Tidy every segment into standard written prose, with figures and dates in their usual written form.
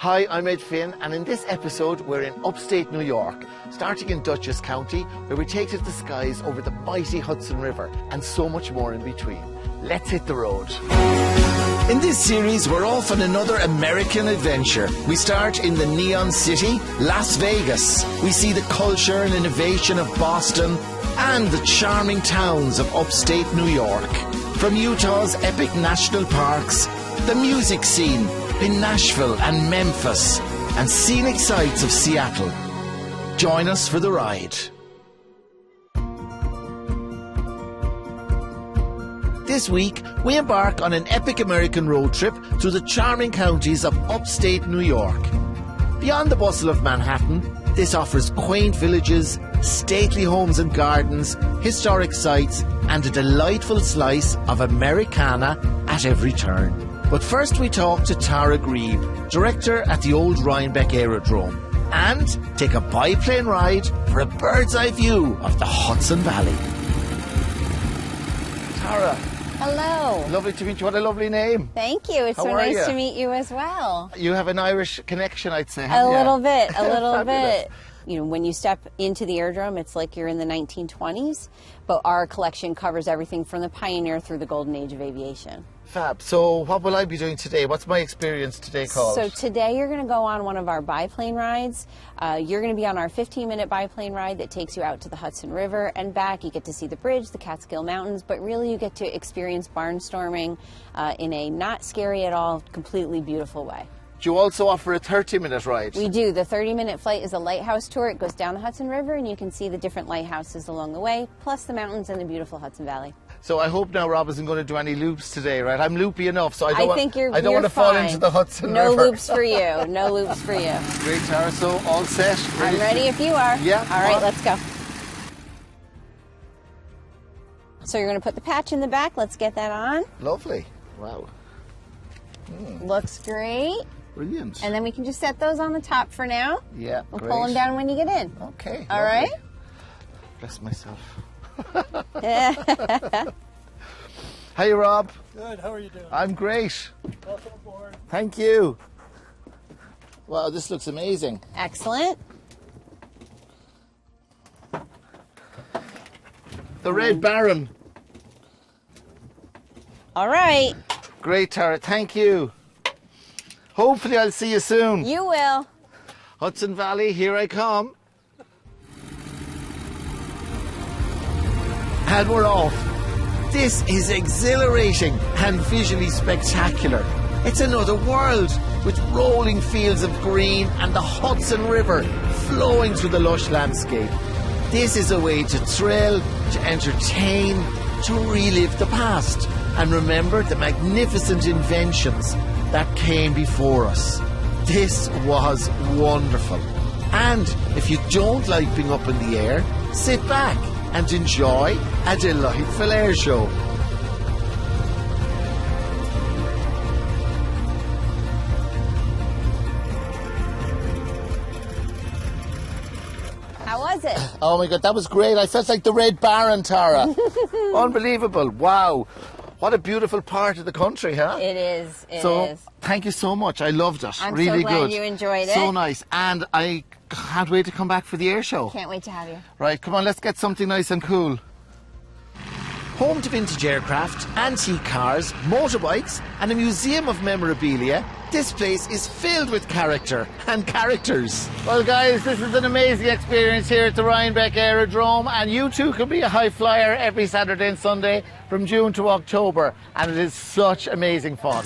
Hi, I'm Ed Finn, and in this episode we're in upstate New York, starting in Dutchess County, where we take to the skies over the mighty Hudson River, and so much more in between. Let's hit the road. In this series, we're off on another American adventure. We start in the Neon City, Las Vegas. We see the culture and innovation of Boston and the charming towns of upstate New York. From Utah's epic national parks, the music scene in Nashville and Memphis, and scenic sights of Seattle. Join us for the ride. This week, we embark on an epic American road trip through the charming counties of upstate New York. Beyond the bustle of Manhattan, this offers quaint villages, stately homes and gardens, historic sites, and a delightful slice of Americana at every turn. But first we talk to Tara Grieve, director at the old Rhinebeck Aerodrome, and take a biplane ride for a bird's eye view of the Hudson Valley. Tara. Hello. Lovely to meet you. What a lovely name. Thank you. It's so nice to meet you as well. You have an Irish connection, I'd say. A little bit. You know, when you step into the aerodrome, it's like you're in the 1920s, but our collection covers everything from the pioneer through the golden age of aviation. Fab. So what will I be doing today? What's my experience today called? So today you're going to go on one of our biplane rides. You're going to be on our 15-minute biplane ride that takes you out to the Hudson River and back. You get to see the bridge, the Catskill Mountains, but really you get to experience barnstorming in a not scary at all, completely beautiful way. Do you also offer a 30-minute ride? We do. The 30-minute flight is a lighthouse tour. It goes down the Hudson River and you can see the different lighthouses along the way, plus the mountains and the beautiful Hudson Valley. So I hope now Rob isn't going to do any loops today, right? I'm loopy enough, so I don't want to fall into the Hudson River. No loops for you. No loops for you. Great, Tara. So all set. I'm ready if you are. Yeah. All right, let's go. So you're going to put the patch in the back. Let's get that on. Lovely. Wow. Looks great. Brilliant. And then we can just set those on the top for now. Yeah, We'll pull them down when you get in. Okay. All right? Bless myself. Hey, Rob. Good. How are you doing? I'm great. Welcome aboard. Thank you. Wow, this looks amazing. Excellent. The Red Baron. All right. Great, Tara. Thank you. Hopefully I'll see you soon. You will. Hudson Valley, here I come. And we're off. This is exhilarating and visually spectacular. It's another world with rolling fields of green and the Hudson River flowing through the lush landscape. This is a way to thrill, to entertain, to relive the past and remember the magnificent inventions that came before us. This was wonderful. And if you don't like being up in the air, sit back and enjoy a delightful air show. How was it? Oh my God, that was great. I felt like the Red Baron, Tara. Unbelievable. Wow. What a beautiful part of the country, huh? It is. It is. Thank you so much. I loved it. I'm really so glad good. you enjoyed it. So nice. And I can't wait to come back for the air show. Can't wait to have you. Right, come on, let's get something nice and cool. Home to vintage aircraft, antique cars, motorbikes, and a museum of memorabilia, this place is filled with character and characters. Well, guys, this is an amazing experience here at the Rhinebeck Aerodrome, and you too can be a high flyer every Saturday and Sunday from June to October, and it is such amazing fun.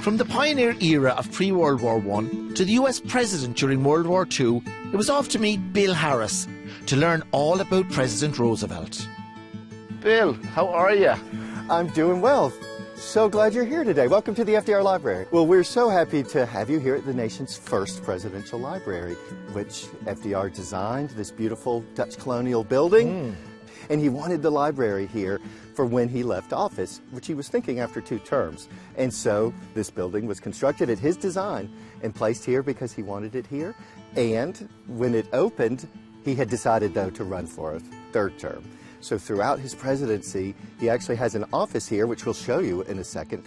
From the pioneer era of pre-World War I to the US President during World War II, it was off to meet Bill Harris to learn all about President Roosevelt. Bill, how are you? I'm doing well. So glad you're here today. Welcome to the FDR Library. Well, we're so happy to have you here at the nation's first presidential library, which FDR designed, this beautiful Dutch colonial building. And he wanted the library here for when he left office, which he was thinking after 2 terms. And so this building was constructed at his design and placed here because he wanted it here. And when it opened, he had decided, though, to run for a 3rd term. So throughout his presidency, he actually has an office here, which we'll show you in a second,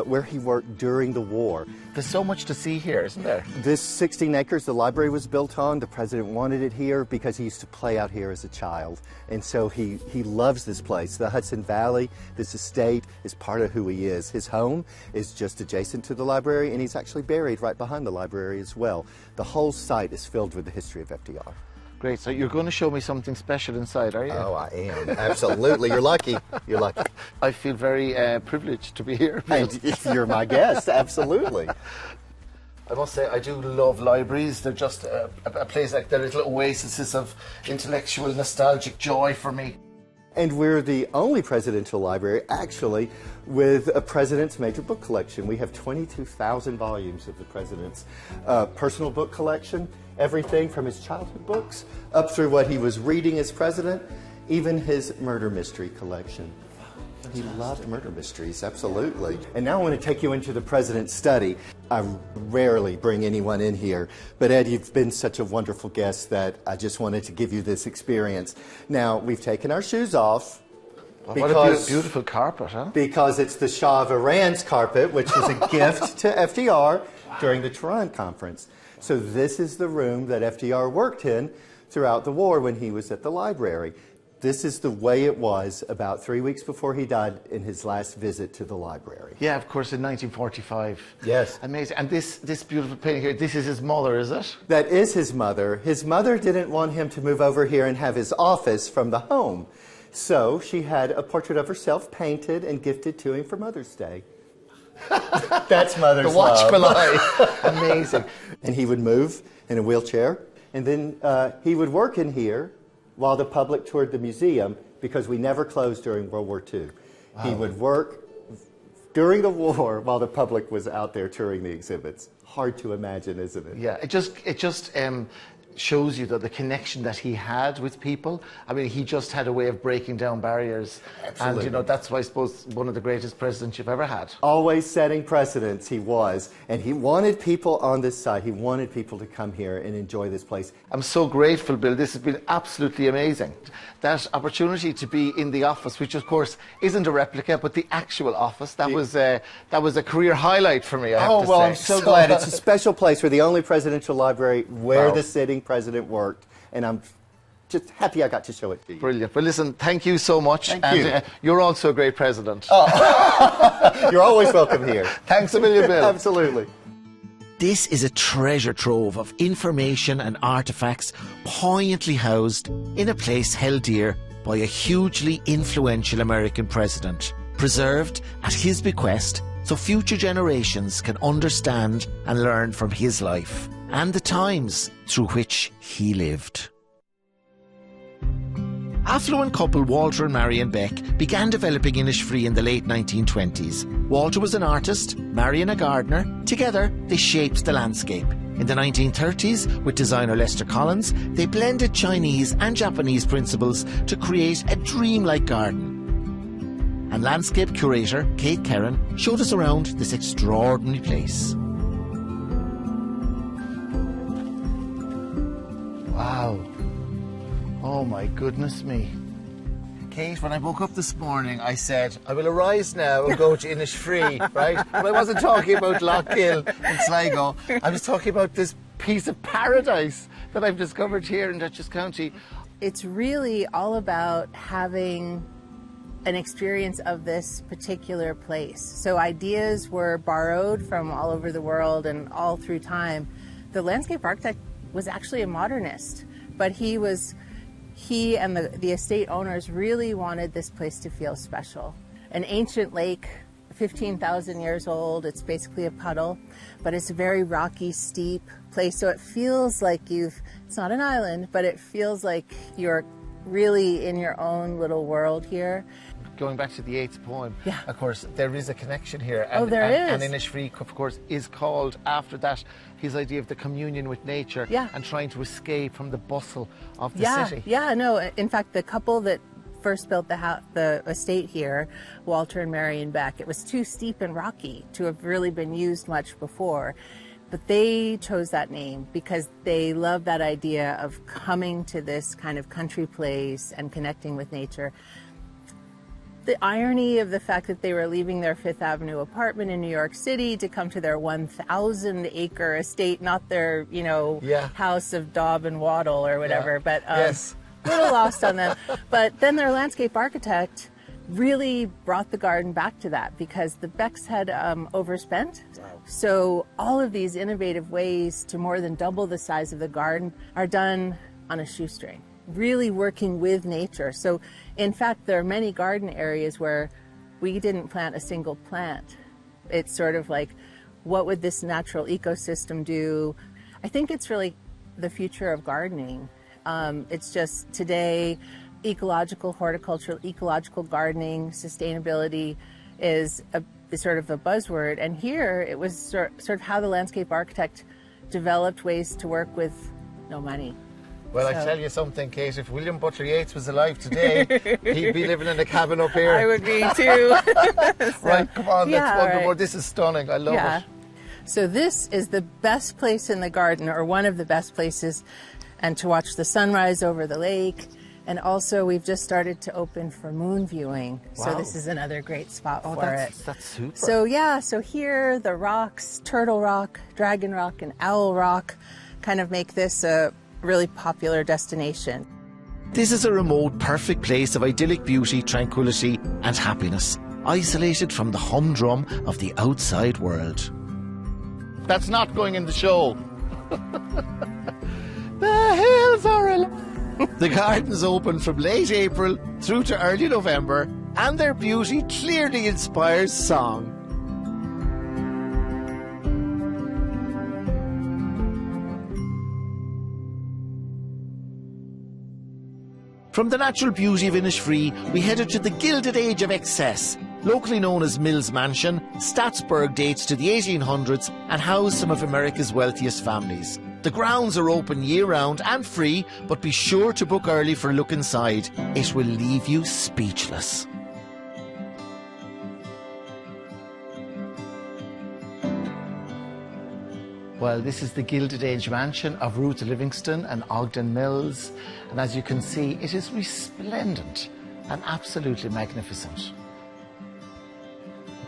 where he worked during the war. There's so much to see here, isn't there? This 16 acres the library was built on, the president wanted it here because he used to play out here as a child. And so he loves this place. The Hudson Valley, this estate, is part of who he is. His home is just adjacent to the library, and he's actually buried right behind the library as well. The whole site is filled with the history of FDR. Great, so you're going to show me something special inside, are you? Oh, I am. Absolutely. You're lucky. You're lucky. I feel very privileged to be here. And you're my guest, absolutely. I must say, I do love libraries. They're just a place like they're little oases of intellectual, nostalgic joy for me. And we're the only presidential library, actually, with a president's major book collection. We have 22,000 volumes of the president's personal book collection, everything from his childhood books up through what he was reading as president, even his murder mystery collection. He loved murder mysteries, absolutely. And now I want to take you into the president's study. I rarely bring anyone in here, but Ed, you've been such a wonderful guest that I just wanted to give you this experience. Now, we've taken our shoes off. Well, what a beautiful carpet, huh? Because it's the Shah of Iran's carpet, which was a gift to FDR during the Tehran conference. So this is the room that FDR worked in throughout the war when he was at the library. This is the way it was about 3 weeks before he died in his last visit to the library. Yeah, of course, in 1945. Yes. Amazing. And this beautiful painting here, this is his mother, is it? That is his mother. His mother didn't want him to move over here and have his office from the home. So she had a portrait of herself painted and gifted to him for Mother's Day. That's mother's the watchful love. eye. Amazing. And he would move in a wheelchair, and then he would work in here while the public toured the museum, because we never closed during World War II. Wow. He would work during the war while the public was out there touring the exhibits. Hard to imagine, isn't it? Yeah, it just shows you that the connection that he had with people. I mean, he just had a way of breaking down barriers. Absolutely. And, you know, that's why I suppose one of the greatest presidents you've ever had. Always setting precedents, he was. And he wanted people on this side. He wanted people to come here and enjoy this place. I'm so grateful, Bill. This has been absolutely amazing. That opportunity to be in the office, which of course isn't a replica, but the actual office, that was a career highlight for me, I have to say. I'm so glad. It's a special place. We're the only presidential library where the sitting president worked, and I'm just happy I got to show it to you. Brilliant. Well, listen, thank you so much. Thank you. You're also a great president. Oh. You're always welcome here. Thanks a million, Bill. Absolutely. This is a treasure trove of information and artefacts poignantly housed in a place held dear by a hugely influential American president, preserved at his bequest so future generations can understand and learn from his life and the times through which he lived. Affluent couple Walter and Marion Beck began developing Innisfree in the late 1920s. Walter was an artist, Marion a gardener. Together, they shaped the landscape. In the 1930s, with designer Lester Collins, they blended Chinese and Japanese principles to create a dreamlike garden. And landscape curator Kate Kerran showed us around this extraordinary place. Wow. Oh my goodness me. Kate, when I woke up this morning, I said, I will arise now and go to Innisfree, right? But I wasn't talking about Lockgill and Sligo. I was talking about this piece of paradise that I've discovered here in Dutchess County. It's really all about having an experience of this particular place. So ideas were borrowed from all over the world and all through time. The landscape architect was actually a modernist, but he and the estate owners really wanted this place to feel special. An ancient lake, 15,000 years old. It's basically a puddle, but it's a very rocky, steep place. So it feels like it's not an island, but it feels like you're really in your own little world here. Going back to the 8th poem, yeah. Of course, there is a connection here. And, there is. And Innisfree, of course, is called after that, his idea of the communion with nature and trying to escape from the bustle of the city. Yeah, no. In fact, the couple that first built the estate here, Walter and Marion Beck, it was too steep and rocky to have really been used much before. But they chose that name because they love that idea of coming to this kind of country place and connecting with nature. The irony of the fact that they were leaving their Fifth Avenue apartment in New York City to come to their 1,000-acre estate, not their, house of daub and wattle or whatever, but Yes. a little lost on them. But then their landscape architect really brought the garden back to that because the Becks had overspent. Wow. So all of these innovative ways to more than double the size of the garden are done on a shoestring, really working with nature. So in fact, there are many garden areas where we didn't plant a single plant. It's sort of like, what would this natural ecosystem do? I think it's really the future of gardening. It's just today, ecological horticulture, ecological gardening, sustainability is sort of a buzzword. And here it was sort of how the landscape architect developed ways to work with no money. Well, I tell you something, Kate, if William Butler Yeats was alive today, he'd be living in a cabin up here. I would be too. Right, come on, let's wonderful. Right. This is stunning. I love it. So this is the best place in the garden, or one of the best places, and to watch the sunrise over the lake. And also, we've just started to open for moon viewing. Wow. So this is another great spot for it. That's super. So here, the rocks, Turtle Rock, Dragon Rock, and Owl Rock kind of make this a really popular destination. This is a remote, perfect place of idyllic beauty, tranquility, and happiness, isolated from the humdrum of the outside world. That's not going in the show. The hills are alive. The gardens open from late April through to early November, and their beauty clearly inspires song. From the natural beauty of Innisfree, we headed to the Gilded Age of excess. Locally known as Mills Mansion, Staatsburgh dates to the 1800s and housed some of America's wealthiest families. The grounds are open year-round and free, but be sure to book early for a look inside. It will leave you speechless. Well, this is the Gilded Age mansion of Ruth Livingston and Ogden Mills. And as you can see, it is resplendent and absolutely magnificent.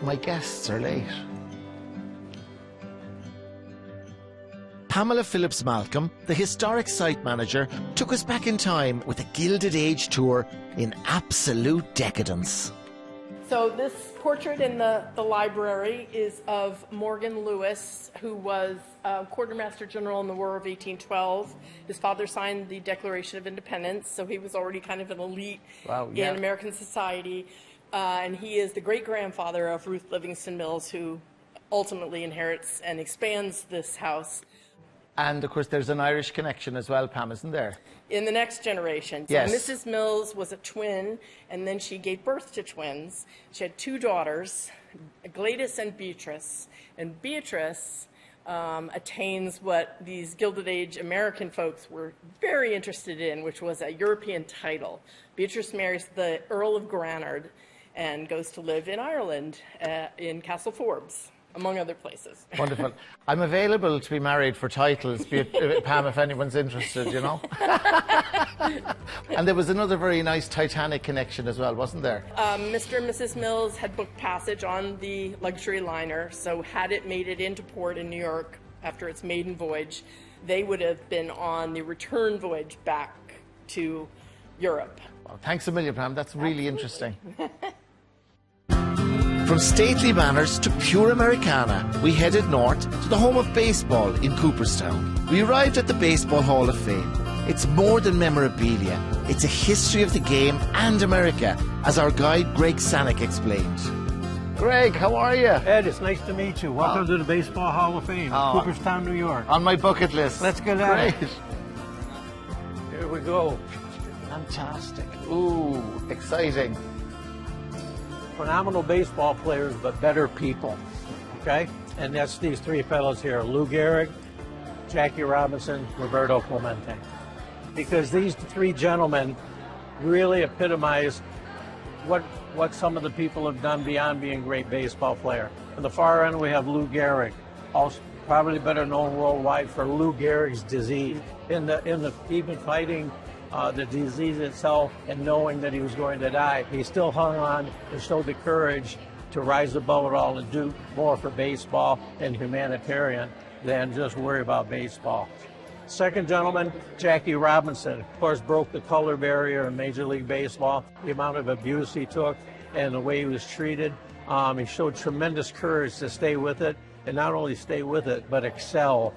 My guests are late. Pamela Phillips Malcolm, the historic site manager, took us back in time with a Gilded Age tour in absolute decadence. So this portrait in the library is of Morgan Lewis, who was Quartermaster General in the War of 1812. His father signed the Declaration of Independence, so he was already kind of an elite in American society. And he is the great-grandfather of Ruth Livingston Mills, who ultimately inherits and expands this house. And, of course, there's an Irish connection as well, Pam, isn't there? In the next generation. Yes. So Mrs. Mills was a twin, and then she gave birth to twins. She had two daughters, Gladys and Beatrice. And Beatrice attains what these Gilded Age American folks were very interested in, which was a European title. Beatrice marries the Earl of Granard and goes to live in Ireland, in Castle Forbes, among other places. Wonderful. I'm available to be married for titles, Pam, if anyone's interested, you know. And there was another very nice Titanic connection as well, wasn't there? Mr. and Mrs. Mills had booked passage on the luxury liner, so had it made it into port in New York after its maiden voyage, they would have been on the return voyage back to Europe. Well, thanks a million, Pam. That's really interesting. From stately manners to pure Americana, we headed north to the home of baseball in Cooperstown. We arrived at the Baseball Hall of Fame. It's more than memorabilia. It's a history of the game and America, as our guide Greg Sanick explained. Greg, how are you? Ed, it's nice to meet you. Welcome to the Baseball Hall of Fame, Cooperstown, New York. On my bucket list. Let's get at it. Here we go. Fantastic. Ooh, exciting. Phenomenal baseball players, but better people, okay? And that's these three fellows here, Lou Gehrig, Jackie Robinson, Roberto Clemente. Because these three gentlemen really epitomize what some of the people have done beyond being great baseball player. On the far end, we have Lou Gehrig, probably better known worldwide for Lou Gehrig's disease. Even fighting the disease itself and knowing that he was going to die, he still hung on and showed the courage to rise above it all and do more for baseball and humanitarian than just worry about baseball. Second gentleman, Jackie Robinson, of course, broke the color barrier in Major League Baseball. The amount of abuse he took and the way he was treated, he showed tremendous courage to stay with it, and not only stay with it, but excel.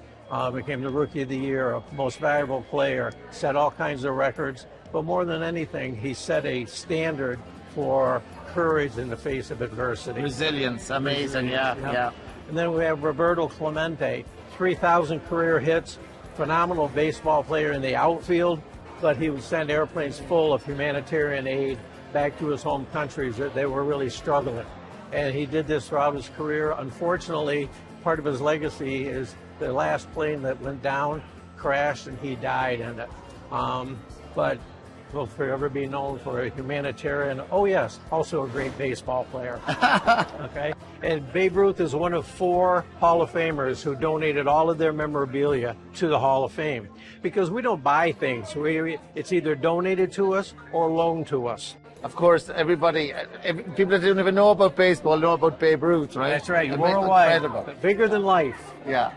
Became the Rookie of the Year, Most Valuable Player, set all kinds of records, but more than anything, he set a standard for courage in the face of adversity. Resilience, amazing, yeah. And then we have Roberto Clemente, 3,000 career hits, phenomenal baseball player in the outfield, but he would send airplanes full of humanitarian aid back to his home countries that they were really struggling. And he did this throughout his career. Unfortunately, part of his legacy is the last plane that went down crashed and he died in it. But will forever be known for a humanitarian. Oh yes, also a great baseball player. Okay, and Babe Ruth is one of 4 Hall of Famers who donated all of their memorabilia to the Hall of Fame, because we don't buy things. It's either donated to us or loaned to us. Of course, people that don't even know about baseball know about Babe Ruth, right? That's right, worldwide, bigger than life. Yeah.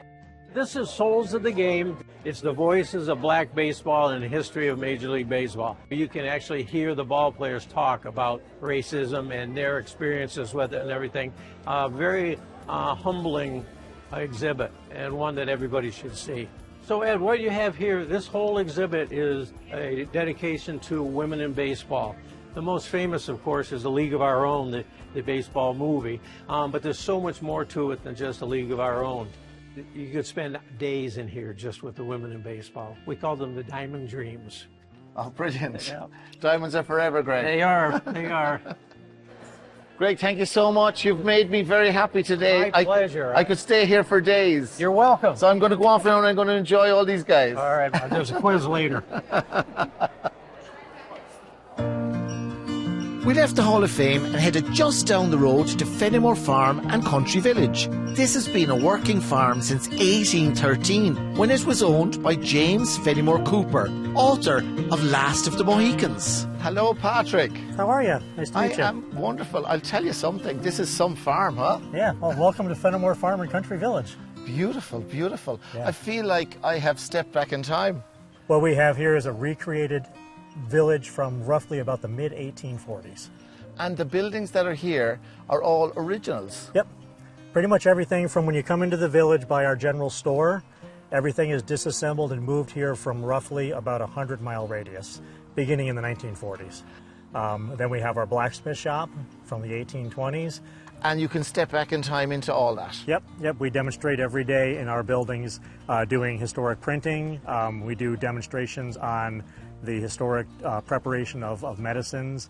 This is Souls of the Game. It's the voices of black baseball and the history of Major League Baseball. You can actually hear the ball players talk about racism and their experiences with it and everything. Very humbling exhibit, and one that everybody should see. So Ed, what you have here, this whole exhibit is a dedication to women in baseball. The most famous, of course, is A League of Our Own, the baseball movie. But there's so much more to it than just A League of Our Own. You could spend days in here just with the women in baseball. We call them the Diamond Dreams. Oh, brilliant. Yeah. Diamonds are forever, Greg. They are. They are. Greg, thank you so much. You've made me very happy today. My pleasure. I could stay here for days. You're welcome. So I'm going to go off now and I'm going to enjoy all these guys. All right. There's a quiz later. We left the Hall of Fame and headed just down the road to Fenimore Farm and Country Village. This has been a working farm since 1813, when it was owned by James Fenimore Cooper, author of Last of the Mohicans. Hello, Patrick. How are you? Nice to meet you. I am wonderful. I'll tell you something. This is some farm, huh? Yeah, well, welcome to Fenimore Farm and Country Village. Beautiful, beautiful. Yeah. I feel like I have stepped back in time. What we have here is a recreated village from roughly about the mid-1840s. And the buildings that are here are all originals. Yep. Pretty much everything from when you come into the village by our general store, everything is disassembled and moved here from roughly about a 100-mile radius, beginning in the 1940s. Then we have our blacksmith shop from the 1820s. And you can step back in time into all that. Yep. We demonstrate every day in our buildings doing historic printing. We do demonstrations on the historic preparation of medicines.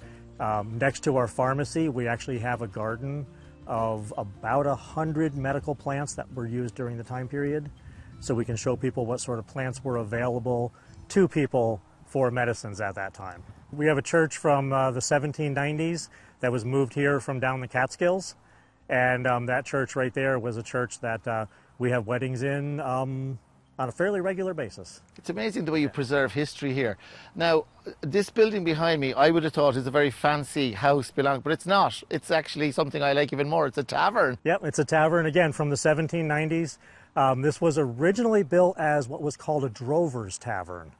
Next to our pharmacy, we actually have a garden of about 100 medical plants that were used during the time period. So we can show people what sort of plants were available to people for medicines at that time. We have a church from the 1790s that was moved here from down the Catskills. And that church right there was a church that we have weddings in on a fairly regular basis. It's amazing the way you preserve history here. Now, this building behind me, I would have thought is a very fancy house but it's not. It's actually something I like even more. It's a tavern. Yep, it's a tavern, again, from the 1790s. This was originally built as what was called a drover's tavern.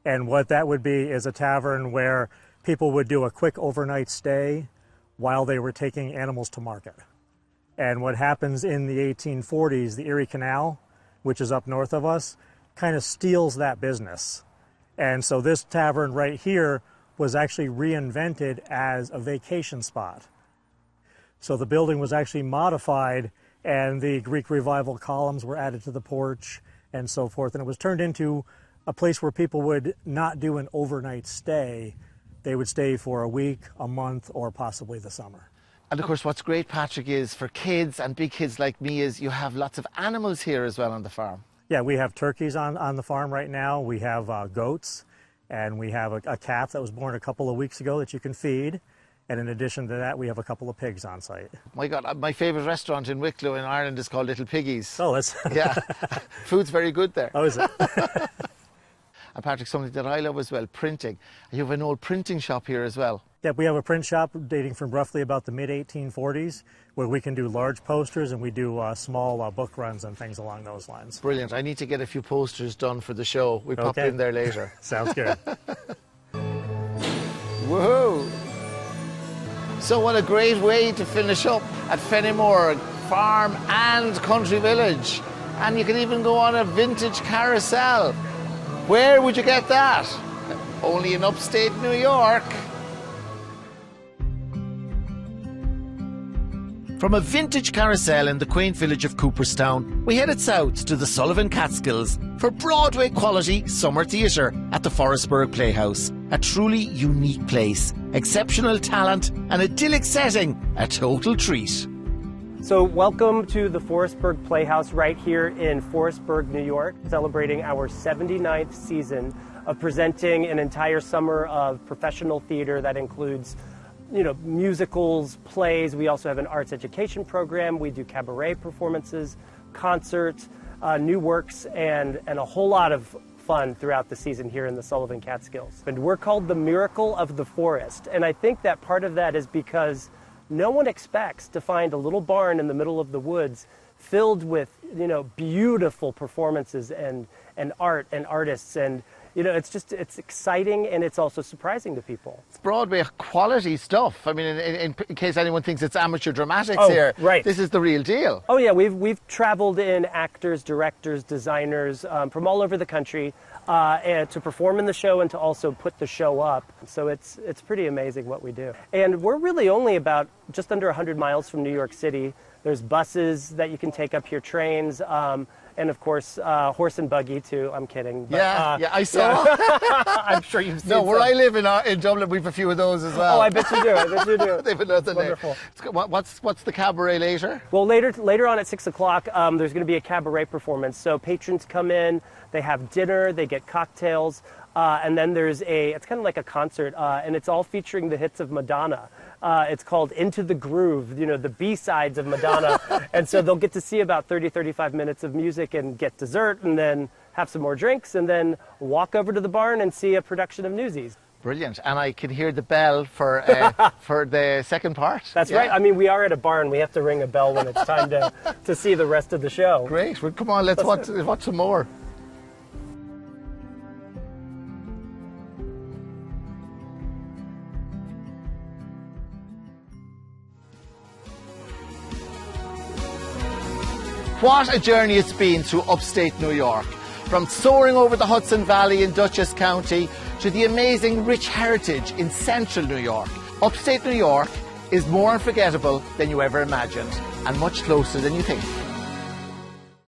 And what that would be is a tavern where people would do a quick overnight stay while they were taking animals to market. And what happens in the 1840s, the Erie Canal, which is up north of us, kind of steals that business. And so this tavern right here was actually reinvented as a vacation spot. So the building was actually modified, and the Greek Revival columns were added to the porch and so forth. And it was turned into a place where people would not do an overnight stay. They would stay for a week, a month, or possibly the summer. And of course, what's great, Patrick, is for kids and big kids like me is you have lots of animals here as well on the farm. Yeah, we have turkeys on the farm right now. We have goats, and we have a calf that was born a couple of weeks ago that you can feed. And in addition to that, we have a couple of pigs on site. My God, my favourite restaurant in Wicklow in Ireland is called Little Piggies. Oh, that's... Yeah, food's very good there. Oh, is it? And Patrick, something that I love as well, printing. You have an old printing shop here as well. Yeah, we have a print shop dating from roughly about the mid-1840s, where we can do large posters and we do small book runs and things along those lines. Brilliant. I need to get a few posters done for the show. We'll pop in there later. Sounds good. Woohoo! So what a great way to finish up at Fenimore Farm and Country Village. And you can even go on a vintage carousel. Where would you get that? Only in upstate New York. From a vintage carousel in the quaint village of Cooperstown, we headed south to the Sullivan Catskills for Broadway quality summer theatre at the Forestburgh Playhouse. A truly unique place, exceptional talent, an idyllic setting, a total treat. So welcome to the Forestburgh Playhouse right here in Forestburgh, New York, celebrating our 79th season of presenting an entire summer of professional theater that includes musicals, plays. We also have an arts education program. We do cabaret performances, concerts, new works, and a whole lot of fun throughout the season here in the Sullivan Catskills. And we're called the Miracle of the Forest. And I think that part of that is because no one expects to find a little barn in the middle of the woods filled with, beautiful performances and art and artists. And it's exciting, and it's also surprising to people. It's Broadway quality stuff. I mean, in case anyone thinks it's amateur dramatics here, right. This is the real deal. Oh yeah, we've traveled in actors, directors, designers from all over the country and to perform in the show and to also put the show up. So it's pretty amazing what we do. And we're really only about just under 100 miles from New York City. There's buses that you can take up here, trains. And of course, horse and buggy too. I'm kidding. But, yeah, I saw. I'm sure you've seen. No, where some. I live in Dublin, we've a few of those as well. Oh, I bet you do. They've another name. Wonderful. What's the cabaret later? Well, later on at 6 o'clock, there's going to be a cabaret performance. So patrons come in, they have dinner, they get cocktails, and then there's it's kind of like a concert, and it's all featuring the hits of Madonna. It's called Into the Groove, the B-sides of Madonna. And so they'll get to see about 35 minutes of music and get dessert and then have some more drinks and then walk over to the barn and see a production of Newsies. Brilliant. And I can hear the bell for for the second part. That's right. I mean, we are at a barn. We have to ring a bell when it's time to see the rest of the show. Great. Well, come on, let's watch some more. What a journey it's been through upstate New York. From soaring over the Hudson Valley in Dutchess County to the amazing rich heritage in central New York. Upstate New York is more unforgettable than you ever imagined and much closer than you think.